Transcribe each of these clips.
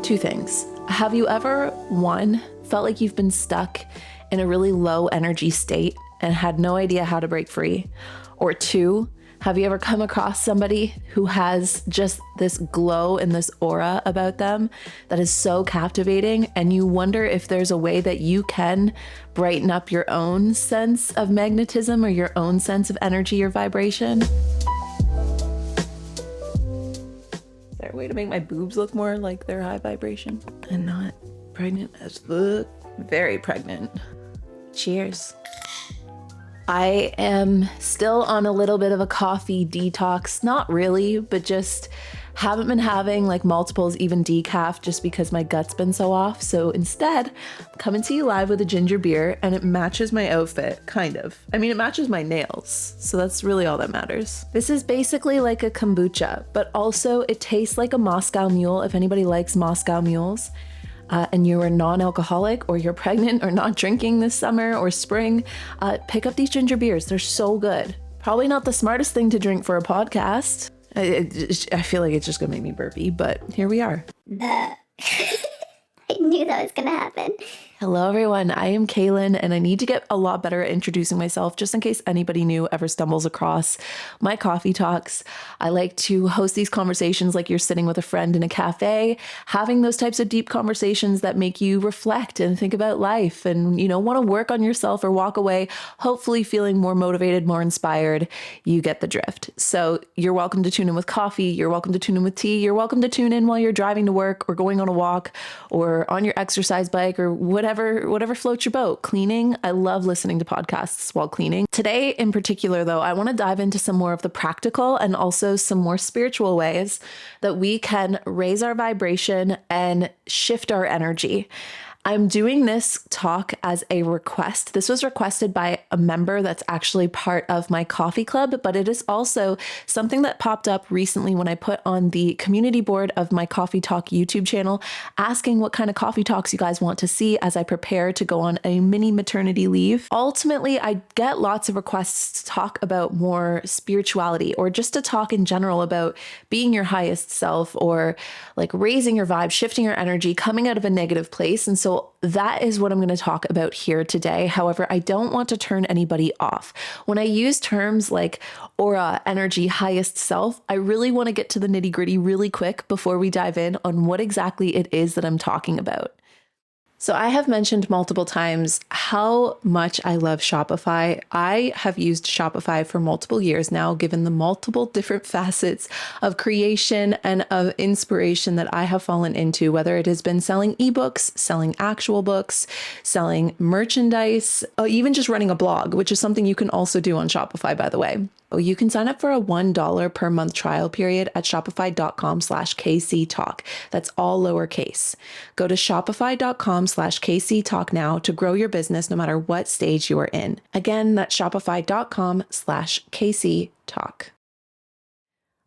Two things. Have you ever, one, felt like you've been stuck in a really low energy state and had no idea how to break free? Or two, have you ever come across somebody who has just this glow and this aura about them that is so captivating, and you wonder if there's a way that you can brighten up your own sense of magnetism or your own sense of energy or vibration? Is there a way to make my boobs look more like they're high vibration and not pregnant as fuck? Very pregnant. Cheers. I am still on a little bit of a coffee detox. Not really, but just haven't been having like multiples, even decaf, just because my gut's been so off. So instead, I'm coming to you live with a ginger beer, and it matches my outfit, kind of. I mean, it matches my nails, so that's really all that matters. This is basically like a kombucha, but also it tastes like a Moscow Mule, if anybody likes Moscow Mules. And you're non-alcoholic, or you're pregnant or not drinking this summer or spring, pick up these ginger beers. They're so good. Probably not the smartest thing to drink for a podcast. I feel like it's just gonna make me burpy, but here we are. I knew that was gonna happen. Hello everyone, I am Kalyn, and I need to get a lot better at introducing myself just in case anybody new ever stumbles across my coffee talks. I like to host these conversations like you're sitting with a friend in a cafe, having those types of deep conversations that make you reflect and think about life and, want to work on yourself or walk away, hopefully feeling more motivated, more inspired. You get the drift. So you're welcome to tune in with coffee, you're welcome to tune in with tea, you're welcome to tune in while you're driving to work or going on a walk or on your exercise bike or whatever floats your boat. Cleaning. I love listening to podcasts while cleaning. Today in particular, though, I want to dive into some more of the practical and also some more spiritual ways that we can raise our vibration and shift our energy. I'm doing this talk as a request. This was requested by a member that's actually part of my coffee club, but it is also something that popped up recently when I put on the community board of my Coffee Talk YouTube channel, asking what kind of coffee talks you guys want to see as I prepare to go on a mini maternity leave. Ultimately, I get lots of requests to talk about more spirituality or just to talk in general about being your highest self or like raising your vibe, shifting your energy, coming out of a negative place. And so that is what I'm going to talk about here today. However, I don't want to turn anybody off. When I use terms like aura, energy, highest self, I really want to get to the nitty-gritty really quick before we dive in on what exactly it is that I'm talking about. So I have mentioned multiple times how much I love Shopify. I have used Shopify for multiple years now, given the multiple different facets of creation and of inspiration that I have fallen into, whether it has been selling ebooks, selling actual books, selling merchandise, or even just running a blog, which is something you can also do on Shopify, by the way. You can sign up for a $1 per month trial period at shopify.com/KCTalk. That's all lowercase. Go to shopify.com/KCTalk now to grow your business no matter what stage you are in. Again, that's shopify.com/KCTalk.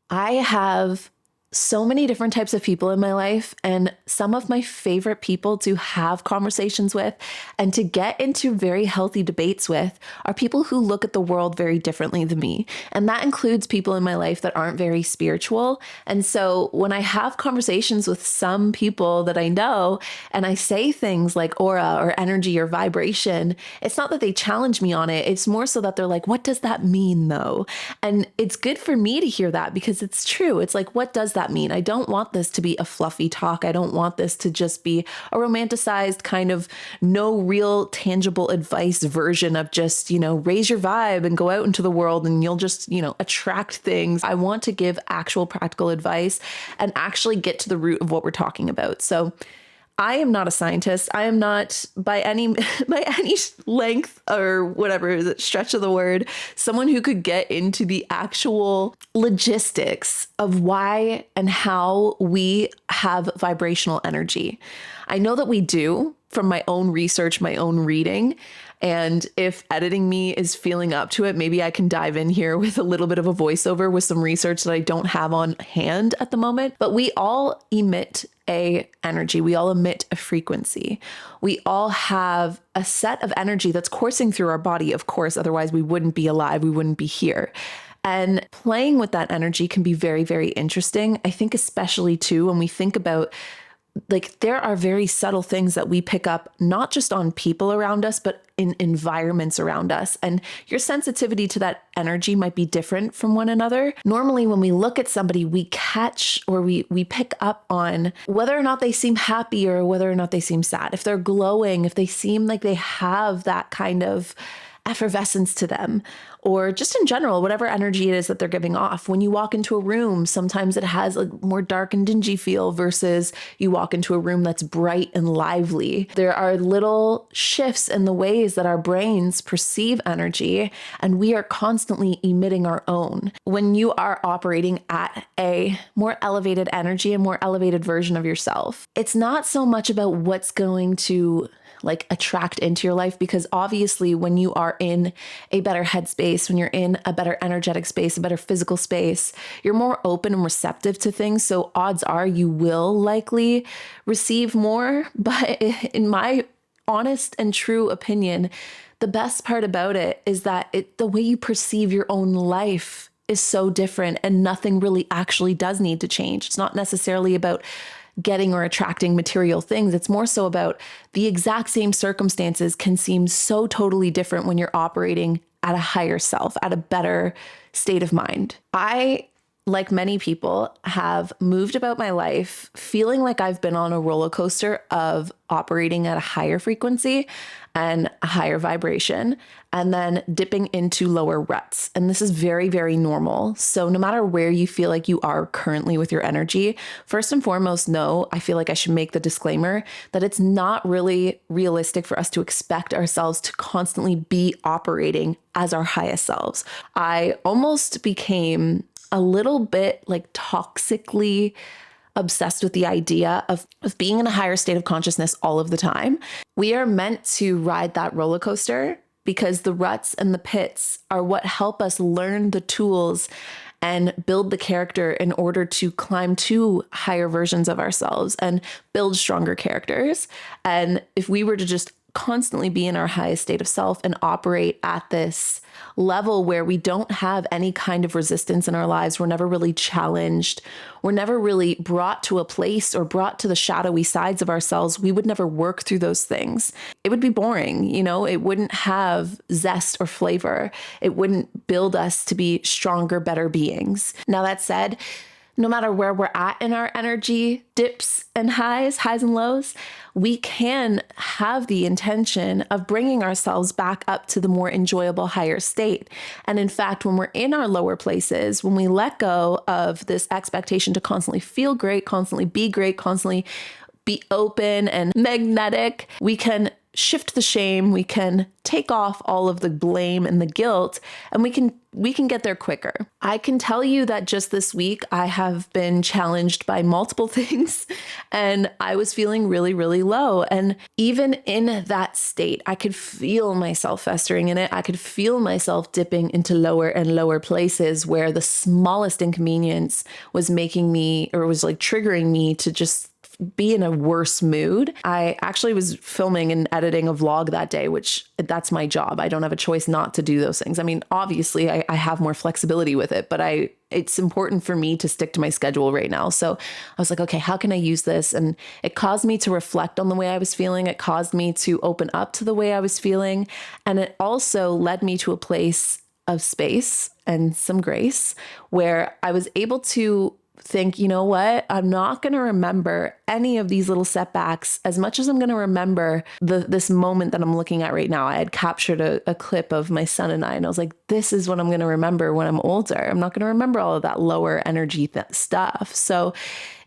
I have so many different types of people in my life, and some of my favorite people to have conversations with and to get into very healthy debates with are people who look at the world very differently than me. And that includes people in my life that aren't very spiritual. And so when I have conversations with some people that I know and I say things like aura or energy or vibration, it's not that they challenge me on it. It's more so that they're like, what does that mean though? And it's good for me to hear that because it's true. It's like, what does that mean? I don't want this to be a fluffy talk. I don't want this to just be a romanticized kind of no real tangible advice version of just, raise your vibe and go out into the world and you'll just, attract things. I want to give actual practical advice and actually get to the root of what we're talking about. So I am not a scientist. I am not by any length or whatever is it, stretch of the word, someone who could get into the actual logistics of why and how we have vibrational energy. I know that we do from my own research, my own reading. And if editing me is feeling up to it, maybe I can dive in here with a little bit of a voiceover with some research that I don't have on hand at the moment. But we all emit a energy. We all emit a frequency. We all have a set of energy that's coursing through our body, of course, otherwise we wouldn't be alive. We wouldn't be here. And playing with that energy can be very, very interesting. I think especially too, when we think about like there are very subtle things that we pick up, not just on people around us, but in environments around us. And your sensitivity to that energy might be different from one another. Normally, when we look at somebody, we catch or we pick up on whether or not they seem happy or whether or not they seem sad. If they're glowing, if they seem like they have that kind of effervescence to them, or just in general, whatever energy it is that they're giving off. When you walk into a room, sometimes it has a more dark and dingy feel versus you walk into a room that's bright and lively. There are little shifts in the ways that our brains perceive energy, and we are constantly emitting our own. When you are operating at a more elevated energy, a more elevated version of yourself, it's not so much about what's going to like attract into your life, because obviously when you are in a better headspace, when you're in a better energetic space, a better physical space, you're more open and receptive to things. So odds are you will likely receive more. But in my honest and true opinion, the best part about it is that the way you perceive your own life is so different, and nothing really actually does need to change. It's not necessarily about getting or attracting material things. It's more so about the exact same circumstances can seem so totally different when you're operating at a higher self, at a better state of mind. I, like many people, have moved about my life feeling like I've been on a roller coaster of operating at a higher frequency and a higher vibration, and then dipping into lower ruts. And this is very, very normal. So no matter where you feel like you are currently with your energy, first and foremost, I feel like I should make the disclaimer that it's not really realistic for us to expect ourselves to constantly be operating as our highest selves. I almost became a little bit like toxically obsessed with the idea of being in a higher state of consciousness all of the time. We are meant to ride that roller coaster because the ruts and the pits are what help us learn the tools and build the character in order to climb to higher versions of ourselves and build stronger characters. And if we were to just constantly be in our highest state of self and operate at this level where we don't have any kind of resistance in our lives, we're never really challenged, we're never really brought to a place or brought to the shadowy sides of ourselves, we would never work through those things. It would be boring, it wouldn't have zest or flavor. It wouldn't build us to be stronger, better beings. Now, that said, no matter where we're at in our energy, dips and highs and lows, we can have the intention of bringing ourselves back up to the more enjoyable higher state. And in fact, when we're in our lower places, when we let go of this expectation to constantly feel great, constantly be open and magnetic, we can shift the shame, we can take off all of the blame and the guilt, and we can get there quicker. I can tell you that just this week, I have been challenged by multiple things, and I was feeling really, really low. And even in that state, I could feel myself festering in it. I could feel myself dipping into lower and lower places where the smallest inconvenience was making me, or was like triggering me to just be in a worse mood. I actually was filming and editing a vlog that day, which that's my job. I don't have a choice not to do those things. I mean, obviously I have more flexibility with it, but it's important for me to stick to my schedule right now. So I was like, okay, how can I use this? And it caused me to reflect on the way I was feeling. It caused me to open up to the way I was feeling. And it also led me to a place of space and some grace where I was able to think, you know what? I'm not going to remember any of these little setbacks as much as I'm going to remember this moment that I'm looking at right now. I had captured a clip of my son and I was like, this is what I'm going to remember when I'm older. I'm not going to remember all of that lower energy stuff. So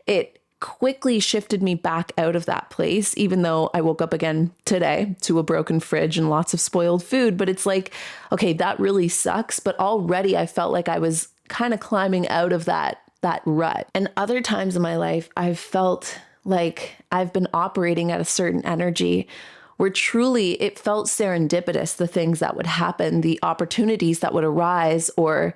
it quickly shifted me back out of that place, even though I woke up again today to a broken fridge and lots of spoiled food. But it's like, okay, that really sucks. But already I felt like I was kind of climbing out of that rut. And other times in my life, I've felt like I've been operating at a certain energy where truly it felt serendipitous, the things that would happen, the opportunities that would arise, or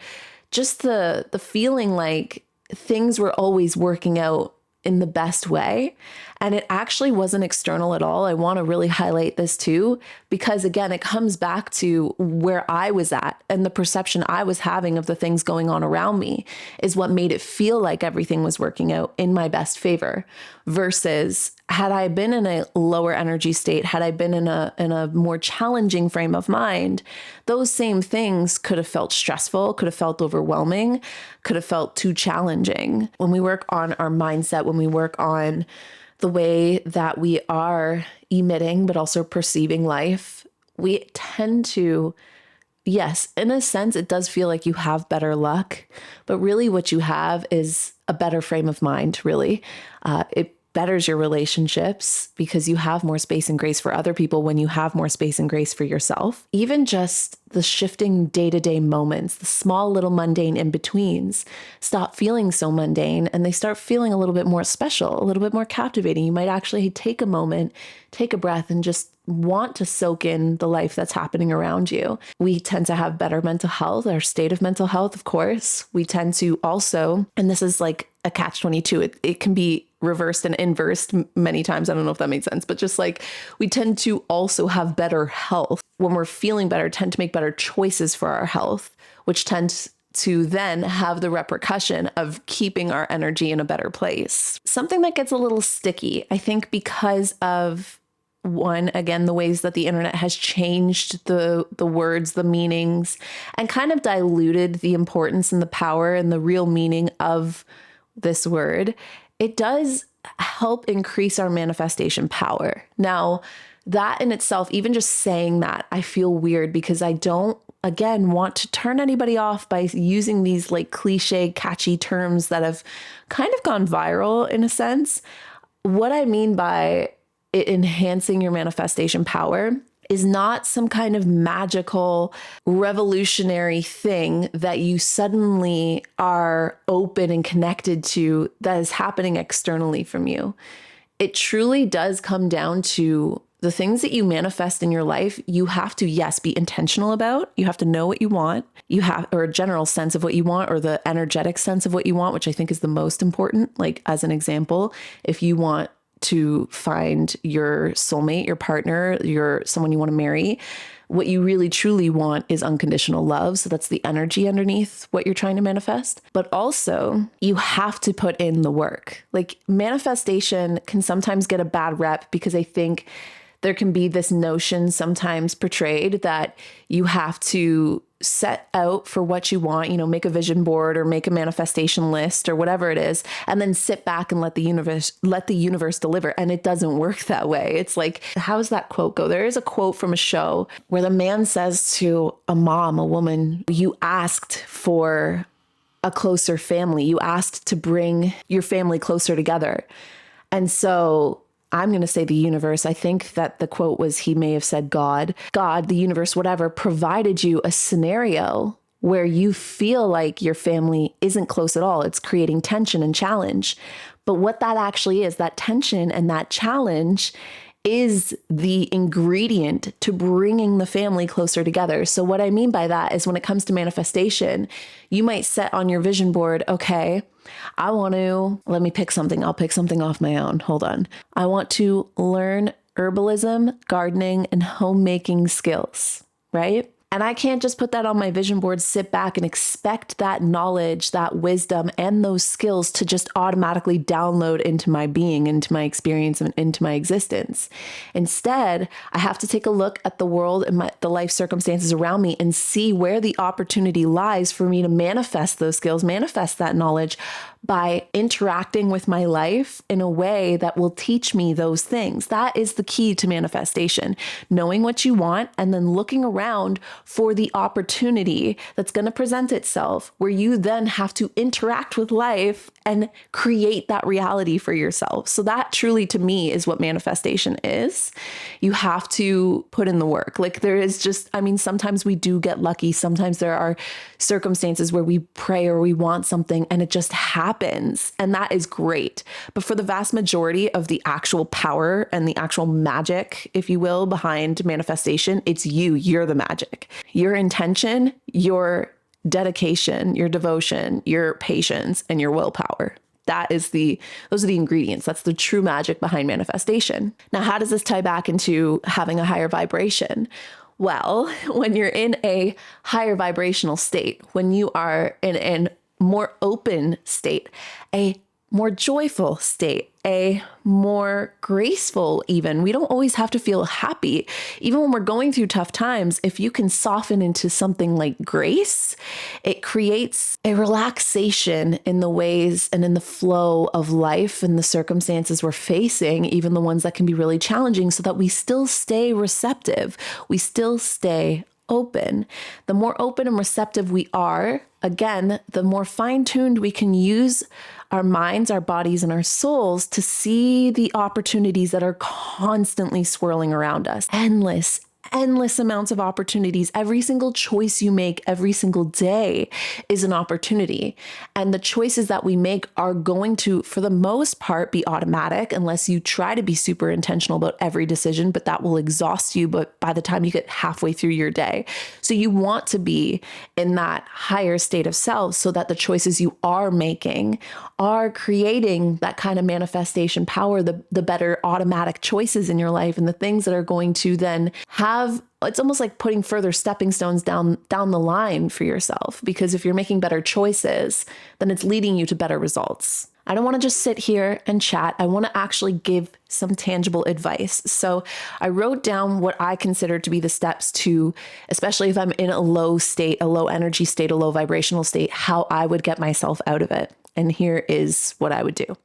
just the feeling like things were always working out in the best way. And it actually wasn't external at all. I want to really highlight this too, because again, it comes back to where I was at and the perception I was having of the things going on around me is what made it feel like everything was working out in my best favor, versus had I been in a lower energy state, had I been in a more challenging frame of mind, those same things could have felt stressful, could have felt overwhelming, could have felt too challenging. When we work on our mindset, when we work on the way that we are emitting, but also perceiving life, we tend to, yes, in a sense, it does feel like you have better luck, but really what you have is a better frame of mind, really. It betters your relationships because you have more space and grace for other people when you have more space and grace for yourself. Even just the shifting day-to-day moments, the small little mundane in-betweens stop feeling so mundane and they start feeling a little bit more special, a little bit more captivating. You might actually take a moment, take a breath, and just want to soak in the life that's happening around you. We tend to have better mental health, our state of mental health, of course. We tend to also, and this is like a catch-22, it can be reversed and inversed many times. I don't know if that makes sense, but just like we tend to also have better health. When we're feeling better, tend to make better choices for our health, which tends to then have the repercussion of keeping our energy in a better place. Something that gets a little sticky, I think, because of one, again, the ways that the internet has changed the words, the meanings, and kind of diluted the importance and the power and the real meaning of this word. It does help increase our manifestation power. Now, that in itself, even just saying that, I feel weird because I don't, again, want to turn anybody off by using these like cliche, catchy terms that have kind of gone viral in a sense. What I mean by it enhancing your manifestation power is not some kind of magical, revolutionary thing that you suddenly are open and connected to that is happening externally from you. It truly does come down to the things that you manifest in your life. You have to, yes, be intentional about. You have to know what you want. You have, or a general sense of what you want, or the energetic sense of what you want, which I think is the most important. Like, as an example, if you want to find your soulmate, your partner, someone you want to marry, what you really truly want is unconditional love. So that's the energy underneath what you're trying to manifest. But also you have to put in the work. Like, manifestation can sometimes get a bad rep because I think there can be this notion sometimes portrayed that you have to set out for what you want, make a vision board or make a manifestation list or whatever it is, and then sit back and let the universe deliver. And it doesn't work that way. It's like, how does that quote go? There is a quote from a show where the man says to a woman, you asked for a closer family. You asked to bring your family closer together. And so I'm going to say the universe. I think that the quote was, he may have said God, the universe, whatever, provided you a scenario where you feel like your family isn't close at all. It's creating tension and challenge. But what that actually is, that tension and that challenge is the ingredient to bringing the family closer together. So what I mean by that is when it comes to manifestation, you might set on your vision board, okay, let me pick something. I'll pick something off my own. Hold on. I want to learn herbalism, gardening, and homemaking skills, right? And I can't just put that on my vision board, sit back and expect that knowledge, that wisdom, and those skills to just automatically download into my being, into my experience, and into my existence. Instead, I have to take a look at the world and the life circumstances around me and see where the opportunity lies for me to manifest those skills, manifest that knowledge by interacting with my life in a way that will teach me those things. That is the key to manifestation. Knowing what you want and then looking around for the opportunity that's going to present itself, where you then have to interact with life and create that reality for yourself. So that truly, to me, is what manifestation is. You have to put in the work. Like, there is just, sometimes we do get lucky. Sometimes there are circumstances where we pray or we want something and it just happens. And that is great. But for the vast majority of the actual power and the actual magic, if you will, behind manifestation, it's you. You're the magic. Your intention, your dedication, your devotion, your patience, and your willpower. Those are the ingredients. That's the true magic behind manifestation. Now, how does this tie back into having a higher vibration? Well, when you're in a higher vibrational state, when you are in a more open state, a more joyful state, a more graceful even. We don't always have to feel happy. Even when we're going through tough times, if you can soften into something like grace, it creates a relaxation in the ways and in the flow of life and the circumstances we're facing, even the ones that can be really challenging, so that we still stay receptive. We still stay open. The more open and receptive we are, again, the more fine-tuned we can use our minds, our bodies, and our souls to see the opportunities that are constantly swirling around us. Endless amounts of opportunities. Every single choice you make every single day is an opportunity. And the choices that we make are going to, for the most part, be automatic unless you try to be super intentional about every decision, but that will exhaust you but by the time you get halfway through your day. So you want to be in that higher state of self so that the choices you are making are creating that kind of manifestation power, the better automatic choices in your life and the things that are going to then it's almost like putting further stepping stones down the line for yourself. Because if you're making better choices, then it's leading you to better results. I don't want to just sit here and chat. I want to actually give some tangible advice. So I wrote down what I consider to be the steps to, especially if I'm in a low state, a low energy state, a low vibrational state, how I would get myself out of it. And here is what I would do.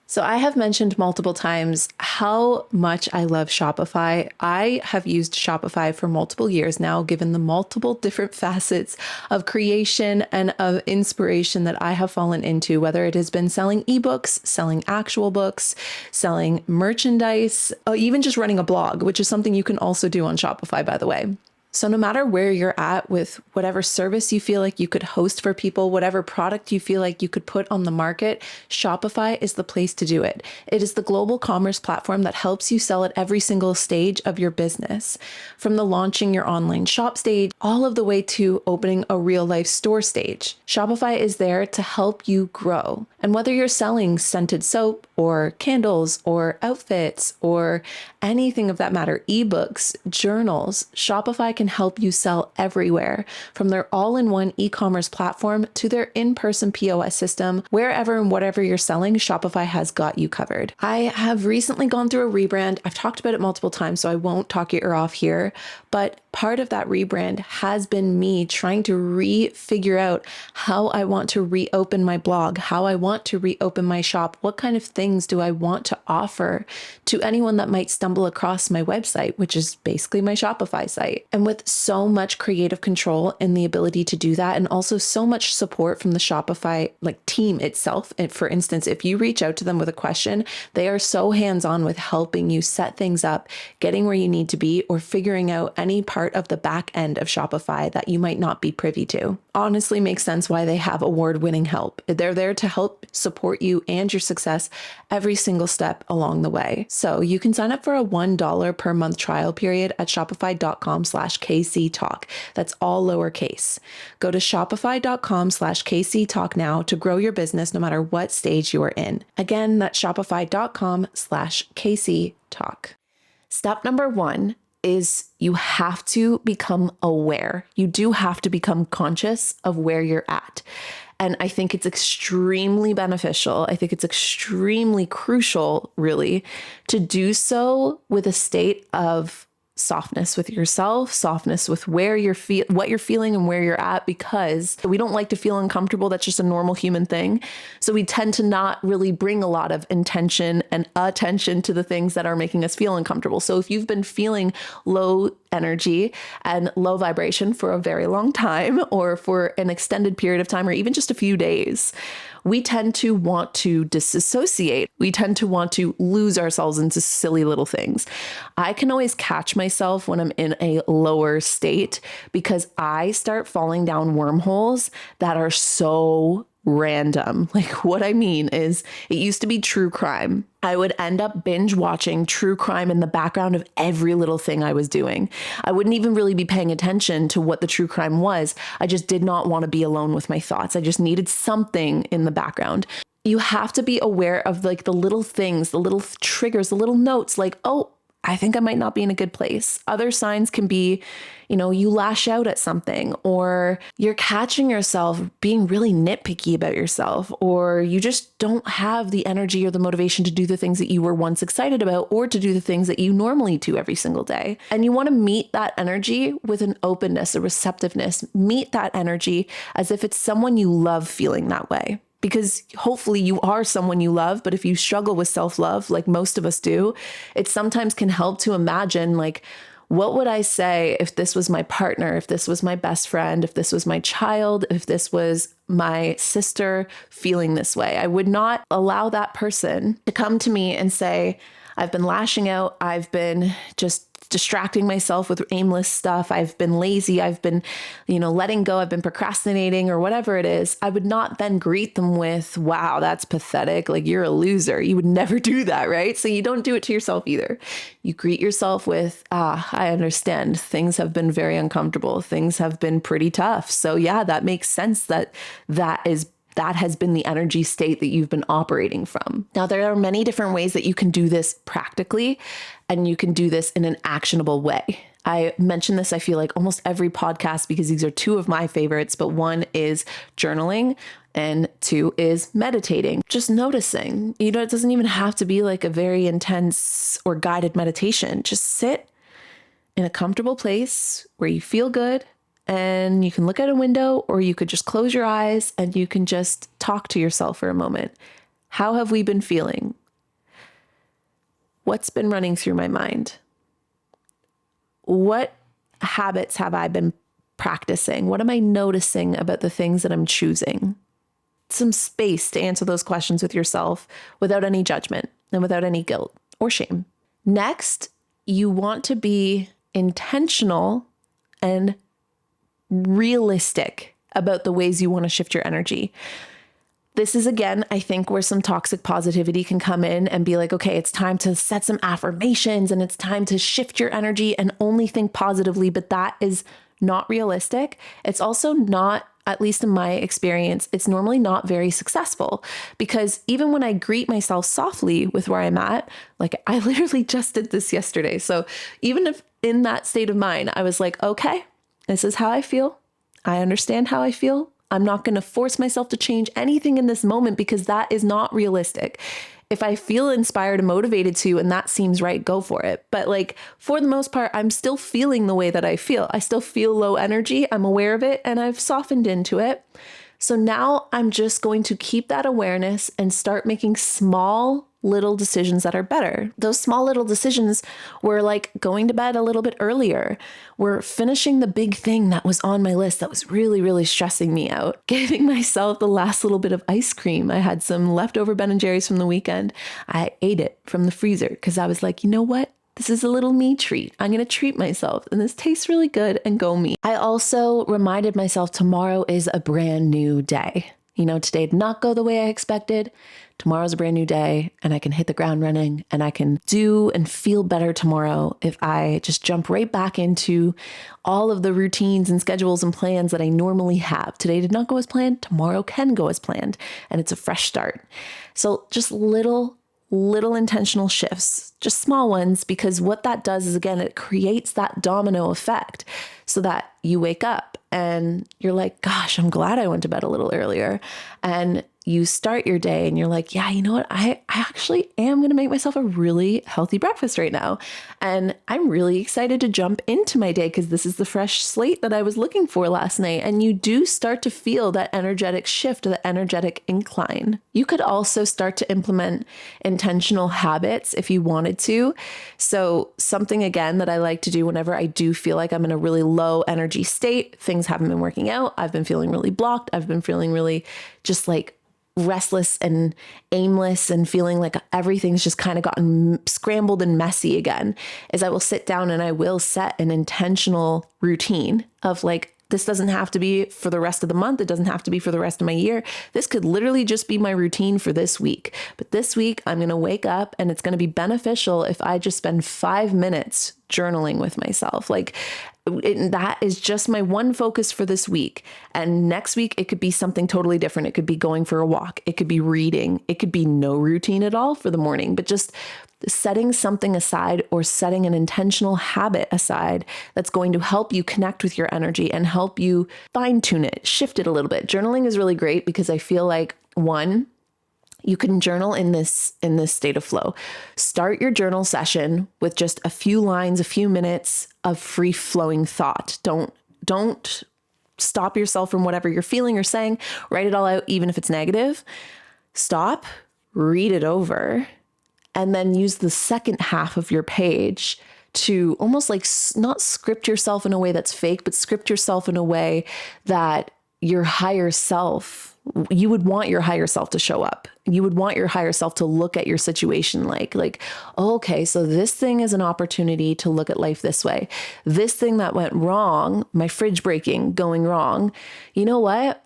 So I have mentioned multiple times how much I love Shopify. I have used Shopify for multiple years now, given the multiple different facets of creation and of inspiration that I have fallen into, whether it has been selling ebooks, selling actual books, selling merchandise, or even just running a blog, which is something you can also do on Shopify, by the way. So no matter where you're at with whatever service you feel like you could host for people, whatever product you feel like you could put on the market, Shopify is the place to do it. It is the global commerce platform that helps you sell at every single stage of your business, from the launching your online shop stage, all of the way to opening a real life store stage. Shopify is there to help you grow. And whether you're selling scented soap or candles or outfits or anything of that matter, ebooks, journals, Shopify can help you sell everywhere, from their all-in-one e-commerce platform to their in-person POS system. Wherever and whatever you're selling, Shopify has got you covered. I have recently gone through a rebrand. I've talked about it multiple times, so I won't talk your ear off here, but part of that rebrand has been me trying to refigure out how I want to reopen my blog, how I want to reopen my shop, what kind of things do I want to offer to anyone that might stumble across my website, which is basically my Shopify site. And with so much creative control and the ability to do that, and also so much support from the Shopify team itself. And for instance, if you reach out to them with a question, they are so hands-on with helping you set things up, getting where you need to be, or figuring out any part of the back end of Shopify that you might not be privy to. Honestly, makes sense why they have award-winning help. They're there to help support you and your success every single step along the way. So you can sign up for a $1 per month trial period at shopify.com/KCTalk. That's all lowercase. Go to shopify.com/KCTalk now to grow your business no matter what stage you are in. Again, that's shopify.com/KCTalk. Step number 1 is you have to become aware. You do have to become conscious of where you're at. And I think it's extremely beneficial. I think it's extremely crucial, really, to do so with a state of softness with yourself, softness with what you're feeling and where you're at, because we don't like to feel uncomfortable. That's just a normal human thing. So we tend to not really bring a lot of intention and attention to the things that are making us feel uncomfortable. So if you've been feeling low energy and low vibration for a very long time, or for an extended period of time, or even just a few days, we tend to want to disassociate. We tend to want to lose ourselves into silly little things. I can always catch myself when I'm in a lower state because I start falling down wormholes that are so random. What I mean is, it used to be true crime. I would end up binge watching true crime in the background of every little thing I was doing. I wouldn't even really be paying attention to what the true crime was. I just did not want to be alone with my thoughts. I just needed something in the background. you have to be aware of like the little things, the little triggers, the little notes like, oh, I think I might not be in a good place. Other signs can be, you lash out at something, or you're catching yourself being really nitpicky about yourself, or you just don't have the energy or the motivation to do the things that you were once excited about, or to do the things that you normally do every single day. And you want to meet that energy with an openness, a receptiveness. Meet that energy as if it's someone you love feeling that way. Because hopefully you are someone you love, but if you struggle with self-love, like most of us do, it sometimes can help to imagine like, what would I say if this was my partner, if this was my best friend, if this was my child, if this was my sister feeling this way? I would not allow that person to come to me and say, I've been lashing out, I've been just distracting myself with aimless stuff, I've been lazy, I've been, letting go, I've been procrastinating or whatever it is. I would not then greet them with, wow, that's pathetic. Like you're a loser. You would never do that, right? So you don't do it to yourself either. You greet yourself with, I understand. Things have been very uncomfortable. Things have been pretty tough. So yeah, that makes sense that has been the energy state that you've been operating from. Now, there are many different ways that you can do this practically, and you can do this in an actionable way. I mention this, I feel like almost every podcast, because these are two of my favorites, but one is journaling and two is meditating. Just noticing, it doesn't even have to be like a very intense or guided meditation. Just sit in a comfortable place where you feel good. And you can look out a window, or you could just close your eyes and you can just talk to yourself for a moment. How have we been feeling? What's been running through my mind? What habits have I been practicing? What am I noticing about the things that I'm choosing? Some space to answer those questions with yourself without any judgment and without any guilt or shame. Next, you want to be intentional and realistic about the ways you want to shift your energy. This is, again, I think where some toxic positivity can come in and be like, okay, it's time to set some affirmations and it's time to shift your energy and only think positively, but that is not realistic. It's also not, at least in my experience, it's normally not very successful, because even when I greet myself softly with where I'm at, like I literally just did this yesterday. So even if in that state of mind, I was like, okay, this is how I feel. I understand how I feel. I'm not going to force myself to change anything in this moment, because that is not realistic. If I feel inspired and motivated to, and that seems right, go for it. But like for the most part, I'm still feeling the way that I feel. I still feel low energy. I'm aware of it and I've softened into it. So now I'm just going to keep that awareness and start making small little decisions that are better. Those small little decisions were like going to bed a little bit earlier. We're finishing the big thing that was on my list that was really, really stressing me out. Giving myself the last little bit of ice cream. I had some leftover Ben & Jerry's from the weekend. I ate it from the freezer because I was like, you know what? This is a little me treat. I'm going to treat myself and this tastes really good, and go me. I also reminded myself tomorrow is a brand new day. Today did not go the way I expected. Tomorrow's a brand new day and I can hit the ground running, and I can do and feel better tomorrow if I just jump right back into all of the routines and schedules and plans that I normally have. Today did not go as planned. Tomorrow can go as planned, and it's a fresh start. So just little intentional shifts, just small ones, because what that does is, again, it creates that domino effect so that you wake up and you're like, gosh, I'm glad I went to bed a little earlier. And you start your day and you're like, yeah, you know what? I actually am going to make myself a really healthy breakfast right now. And I'm really excited to jump into my day because this is the fresh slate that I was looking for last night. And you do start to feel that energetic shift, that energetic incline. You could also start to implement intentional habits if you wanted to. So something, again, that I like to do whenever I do feel like I'm in a really low energy state, things haven't been working out, I've been feeling really blocked, I've been feeling really just like restless and aimless and feeling like everything's just kind of gotten scrambled and messy again, is I will sit down and I will set an intentional routine of like, this doesn't have to be for the rest of the month. It doesn't have to be for the rest of my year. This could literally just be my routine for this week. But this week I'm going to wake up and it's going to be beneficial if I just spend 5 minutes journaling with myself. Like that is just my one focus for this week. And next week, it could be something totally different. It could be going for a walk. It could be reading. It could be no routine at all for the morning, but just setting something aside or setting an intentional habit aside that's going to help you connect with your energy and help you fine tune it, shift it a little bit. Journaling is really great because I feel like, one, you can journal in this state of flow. Start your journal session with just a few lines, a few minutes of free flowing thought. Don't stop yourself from whatever you're feeling or saying. Write it all out, even if it's negative. Stop, read it over, and then use the second half of your page to almost like not script yourself in a way that's fake, but script yourself in a way that your higher self, you would want your higher self to show up. You would want your higher self to look at your situation like, oh, okay, so this thing is an opportunity to look at life this way. This thing that went wrong, my fridge breaking, going wrong, you know what?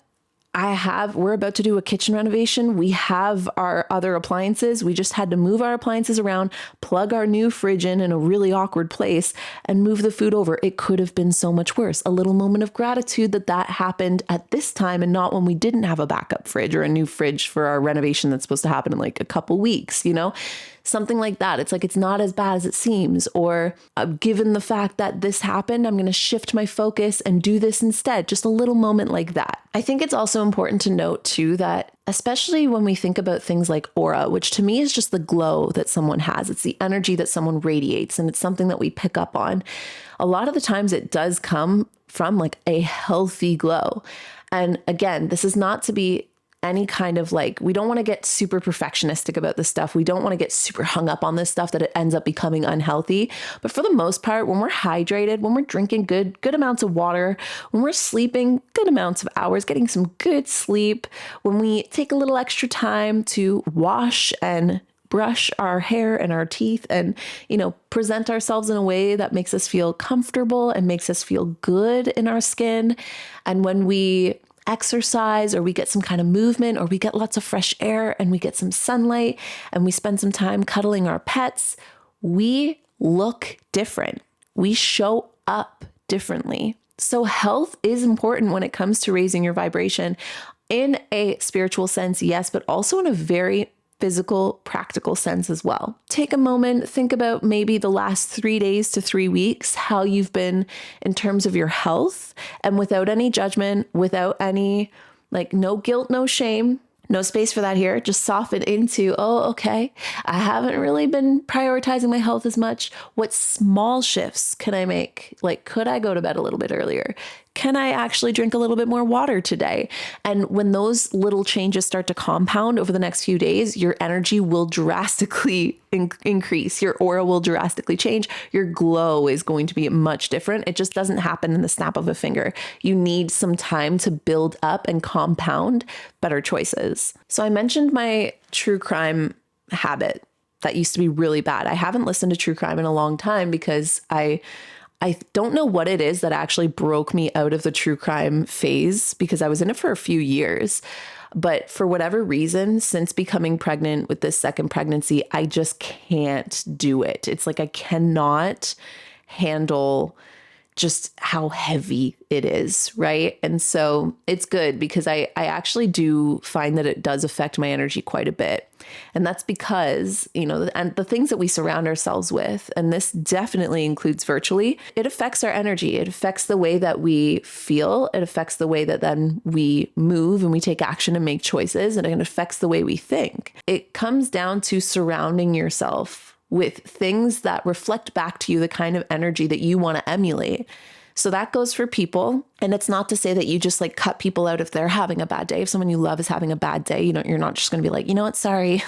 We're about to do a kitchen renovation. We have our other appliances. We just had to move our appliances around, plug our new fridge in a really awkward place, and move the food over. It could have been so much worse. A little moment of gratitude that happened at this time and not when we didn't have a backup fridge or a new fridge for our renovation that's supposed to happen in like a couple weeks, Something like that. It's like, it's not as bad as it seems. Or given the fact that this happened, I'm going to shift my focus and do this instead. Just a little moment like that. I think it's also important to note too, that especially when we think about things like aura, which to me is just the glow that someone has. It's the energy that someone radiates, and it's something that we pick up on. A lot of the times it does come from like a healthy glow. And again, this is not to be any kind of like, we don't want to get super perfectionistic about this stuff. We don't want to get super hung up on this stuff that it ends up becoming unhealthy. But for the most part, when we're hydrated, when we're drinking good amounts of water, when we're sleeping good amounts of hours, getting some good sleep, when we take a little extra time to wash and brush our hair and our teeth and, present ourselves in a way that makes us feel comfortable and makes us feel good in our skin. And when we exercise, or we get some kind of movement, or we get lots of fresh air and we get some sunlight and we spend some time cuddling our pets, we look different. We show up differently. So health is important when it comes to raising your vibration in a spiritual sense, yes, but also in a very physical, practical sense as well. Take a moment, think about maybe the last 3 days to 3 weeks, how you've been in terms of your health, and without any judgment, without any, no guilt, no shame, no space for that here. Just soften into, oh, okay, I haven't really been prioritizing my health as much. What small shifts can I make? Could I go to bed a little bit earlier? Can I actually drink a little bit more water today? And when those little changes start to compound over the next few days, your energy will drastically increase. Your aura will drastically change. Your glow is going to be much different. It just doesn't happen in the snap of a finger. You need some time to build up and compound better choices. So I mentioned my true crime habit that used to be really bad. I haven't listened to true crime in a long time because I don't know what it is that actually broke me out of the true crime phase, because I was in it for a few years. But for whatever reason, since becoming pregnant with this second pregnancy, I just can't do it. It's like I cannot handle just how heavy it is, right? And so it's good because I actually do find that it does affect my energy quite a bit. And that's because, and the things that we surround ourselves with, and this definitely includes virtually, it affects our energy. It affects the way that we feel. It affects the way that then we move and we take action and make choices, and it affects the way we think. It comes down to surrounding yourself with things that reflect back to you the kind of energy that you want to emulate. So that goes for people. And it's not to say that you just cut people out if they're having a bad day. If someone you love is having a bad day, you're not just going to be like, you know what, sorry,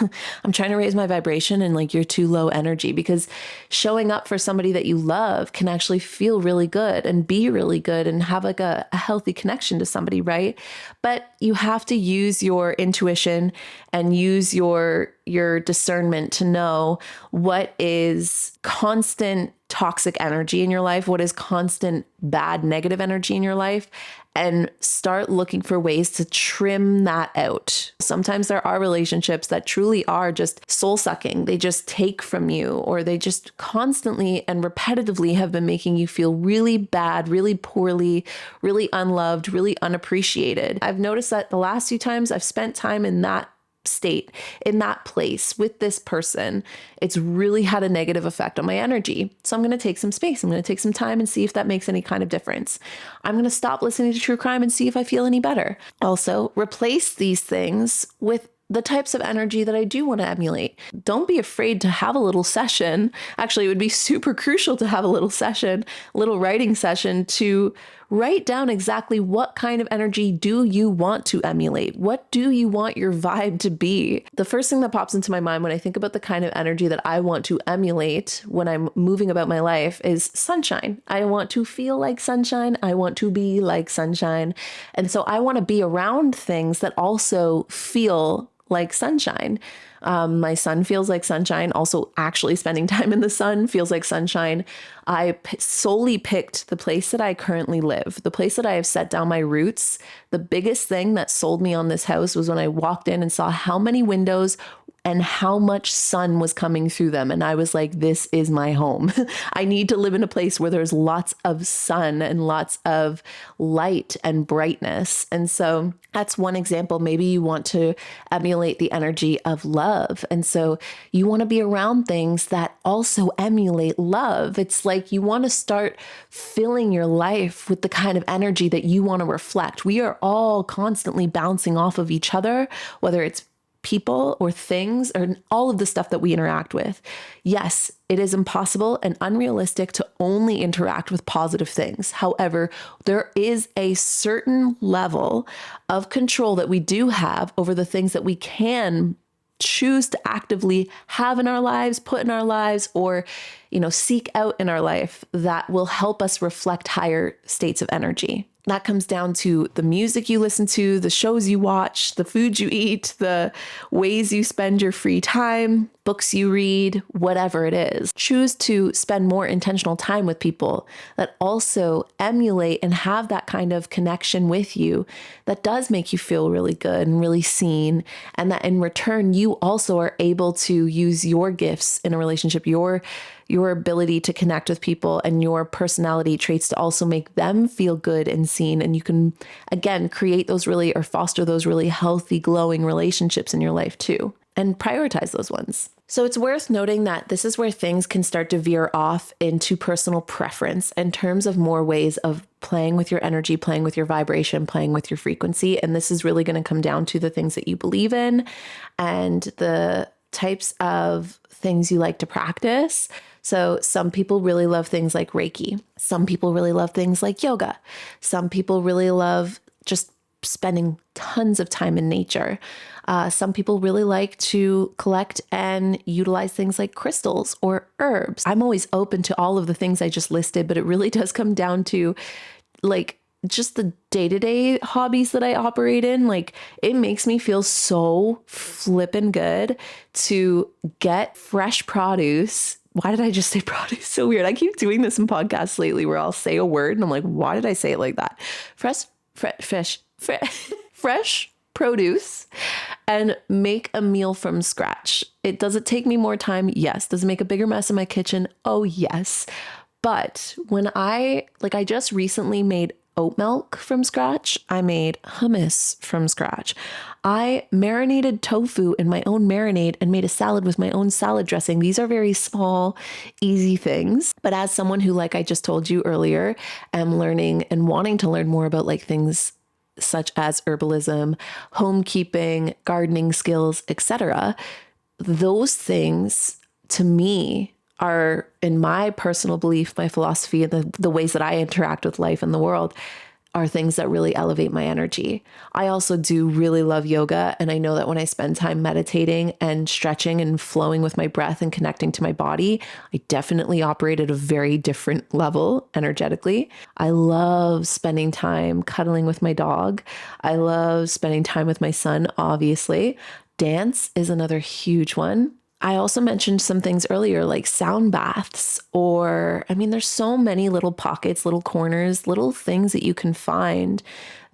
I'm trying to raise my vibration and you're too low energy, because showing up for somebody that you love can actually feel really good and be really good and have a healthy connection to somebody, right? But you have to use your intuition and use your discernment to know what is constant toxic energy in your life, what is constant bad negative energy in your life, and start looking for ways to trim that out. Sometimes there are relationships that truly are just soul sucking. They just take from you, or they just constantly and repetitively have been making you feel really bad, really poorly, really unloved, really unappreciated. I've noticed that the last few times I've spent time in that state, in that place with this person, it's really had a negative effect on my energy. So I'm going to take some space. I'm going to take some time and see if that makes any kind of difference. I'm going to stop listening to true crime and see if I feel any better. Also, replace these things with the types of energy that I do want to emulate. Don't be afraid to have a little session. Actually, it would be super crucial to have a little session, a little writing session to write down exactly what kind of energy do you want to emulate? What do you want your vibe to be? The first thing that pops into my mind when I think about the kind of energy that I want to emulate when I'm moving about my life is sunshine. I want to feel like sunshine. I want to be like sunshine. And so I want to be around things that also feel like sunshine. My son feels like sunshine. Also, actually spending time in the sun feels like sunshine. I solely picked the place that I currently live, the place that I have set down my roots. The biggest thing that sold me on this house was when I walked in and saw how many windows and how much sun was coming through them. And I was like, this is my home. I need to live in a place where there's lots of sun and lots of light and brightness. And so that's one example. Maybe you want to emulate the energy of love. And so you want to be around things that also emulate love. It's like you want to start filling your life with the kind of energy that you want to reflect. We are all constantly bouncing off of each other, whether it's people or things or all of the stuff that we interact with. Yes, it is impossible and unrealistic to only interact with positive things. However, there is a certain level of control that we do have over the things that we can choose to actively have in our lives, put in our lives, or, seek out in our life that will help us reflect higher states of energy. That comes down to the music you listen to, the shows you watch, the food you eat, the ways you spend your free time, books you read, whatever it is. Choose to spend more intentional time with people that also emulate and have that kind of connection with you that does make you feel really good and really seen. And that in return, you also are able to use your gifts in a relationship, your ability to connect with people and your personality traits to also make them feel good and seen. And you can, again, create those really or foster those really healthy, glowing relationships in your life too, and prioritize those ones. So it's worth noting that this is where things can start to veer off into personal preference in terms of more ways of playing with your energy, playing with your vibration, playing with your frequency. And this is really going to come down to the things that you believe in and the types of things you like to practice. So some people really love things like Reiki. Some people really love things like yoga. Some people really love just spending tons of time in nature. Some people really like to collect and utilize things like crystals or herbs. I'm always open to all of the things I just listed, but it really does come down to like just the day-to-day hobbies that I operate in. Like it makes me feel so flippin' good to get fresh produce. Why did I just say produce? So weird. I keep doing this in podcasts lately where I'll say a word and I'm like, why did I say it like that? Fresh produce and make a meal from scratch. Does it take me more time? Yes. Does it make a bigger mess in my kitchen? Oh, yes. But when I just recently made oat milk from scratch. I made hummus from scratch. I marinated tofu in my own marinade and made a salad with my own salad dressing. These are very small, easy things. But as someone who, like I just told you earlier, am learning and wanting to learn more about like things such as herbalism, homekeeping, gardening skills, etc., those things to me are, in my personal belief, my philosophy, and the ways that I interact with life and the world are things that really elevate my energy. I also do really love yoga. And I know that when I spend time meditating and stretching and flowing with my breath and connecting to my body, I definitely operate at a very different level energetically. I love spending time cuddling with my dog. I love spending time with my son, obviously. Dance is another huge one. I also mentioned some things earlier, like sound baths, or there's so many little pockets, little corners, little things that you can find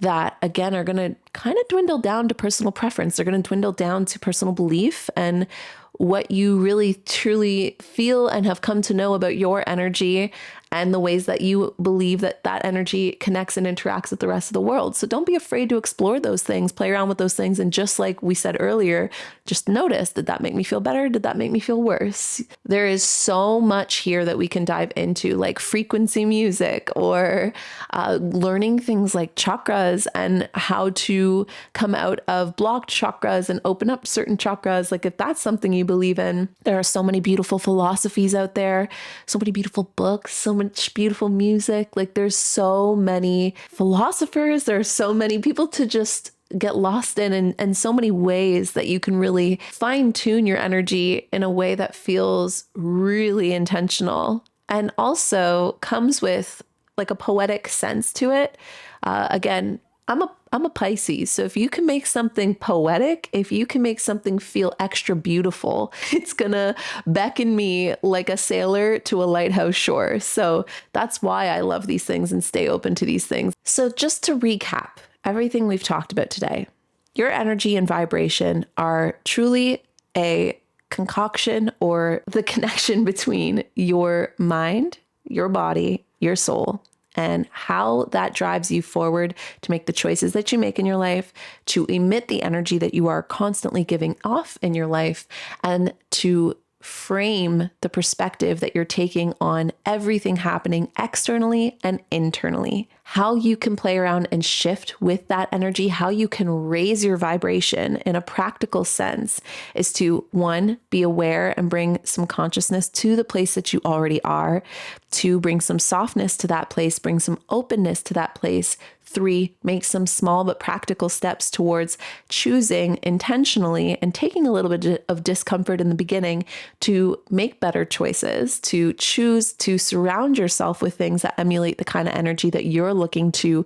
that, again, are going to kind of dwindle down to personal preference. They're going to dwindle down to personal belief and what you really truly feel and have come to know about your energy and the ways that you believe that that energy connects and interacts with the rest of the world. So don't be afraid to explore those things, play around with those things. And just like we said earlier, just notice, did that make me feel better? Did that make me feel worse? There is so much here that we can dive into, like frequency music or learning things like chakras and how to come out of blocked chakras and open up certain chakras. Like if that's something you believe in, there are so many beautiful philosophies out there, so many beautiful books, so much beautiful music. Like there's so many philosophers, there are so many people to just get lost in and so many ways that you can really fine tune your energy in a way that feels really intentional and also comes with like a poetic sense to it. Again, I'm a Pisces. So if you can make something poetic, if you can make something feel extra beautiful, it's gonna beckon me like a sailor to a lighthouse shore. So that's why I love these things and stay open to these things. So just to recap everything we've talked about today, your energy and vibration are truly a concoction or the connection between your mind, your body, your soul, and how that drives you forward to make the choices that you make in your life, to emit the energy that you are constantly giving off in your life, and to frame the perspective that you're taking on everything happening externally and internally. How you can play around and shift with that energy, how you can raise your vibration in a practical sense is to, one, be aware and bring some consciousness to the place that you already are. Two, bring some softness to that place, bring some openness to that place. Three, make some small but practical steps towards choosing intentionally and taking a little bit of discomfort in the beginning to make better choices, to choose to surround yourself with things that emulate the kind of energy that you're looking to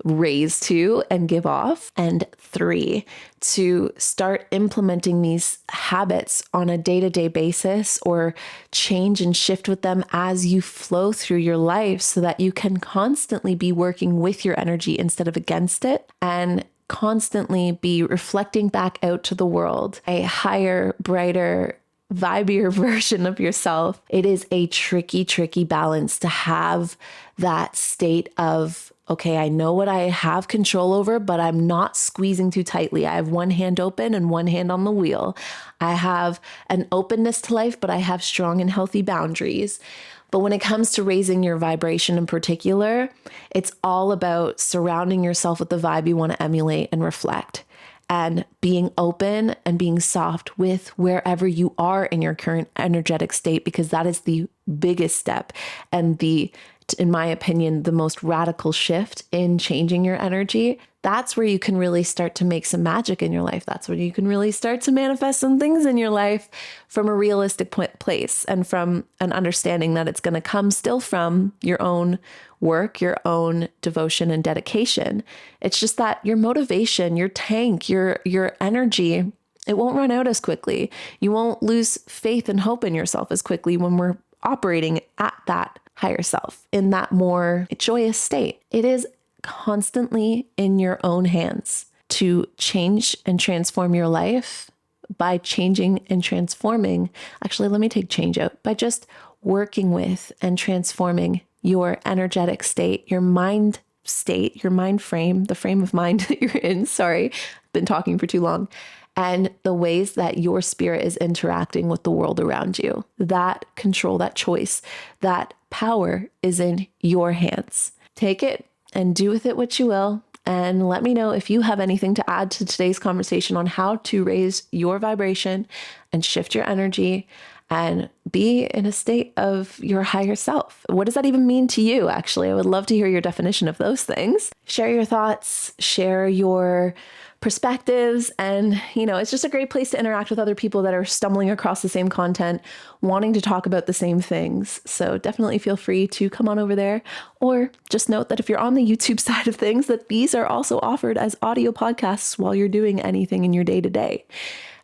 raise to and give off. And three, to start implementing these habits on a day-to-day basis or change and shift with them as you flow through your life so that you can constantly be working with your energy instead of against it, and constantly be reflecting back out to the world a higher, brighter, vibier version of yourself. It is a tricky, tricky balance to have that state of, okay, I know what I have control over, but I'm not squeezing too tightly. I have one hand open and one hand on the wheel. I have an openness to life, but I have strong and healthy boundaries. But when it comes to raising your vibration in particular, it's all about surrounding yourself with the vibe you want to emulate and reflect, and being open and being soft with wherever you are in your current energetic state, because that is the biggest step and in my opinion, the most radical shift in changing your energy. That's where you can really start to make some magic in your life. That's where you can really start to manifest some things in your life from a realistic place and from an understanding that it's going to come still from your own work, your own devotion and dedication. It's just that your motivation, your tank, your energy, it won't run out as quickly. You won't lose faith and hope in yourself as quickly when we're operating at that higher self, in that more joyous state. It is constantly in your own hands to change and transform your life by changing and transforming. Actually, let me take change out. By just working with and transforming your energetic state, your mind state, your mind frame, the frame of mind that you're in. Sorry, I've been talking for too long. And the ways that your spirit is interacting with the world around you. That control, that choice, that power is in your hands. Take it and do with it what you will. And let me know if you have anything to add to today's conversation on how to raise your vibration and shift your energy and be in a state of your higher self. What does that even mean to you? Actually, I would love to hear your definition of those things. Share your thoughts, share your perspectives. And, it's just a great place to interact with other people that are stumbling across the same content, wanting to talk about the same things. So definitely feel free to come on over there, or just note that if you're on the YouTube side of things, that these are also offered as audio podcasts while you're doing anything in your day to day.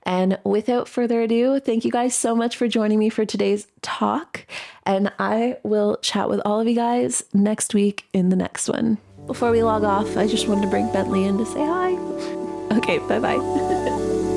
And without further ado, thank you guys so much for joining me for today's talk. And I will chat with all of you guys next week in the next one. Before we log off, I just wanted to bring Bentley in to say hi. Okay, bye-bye.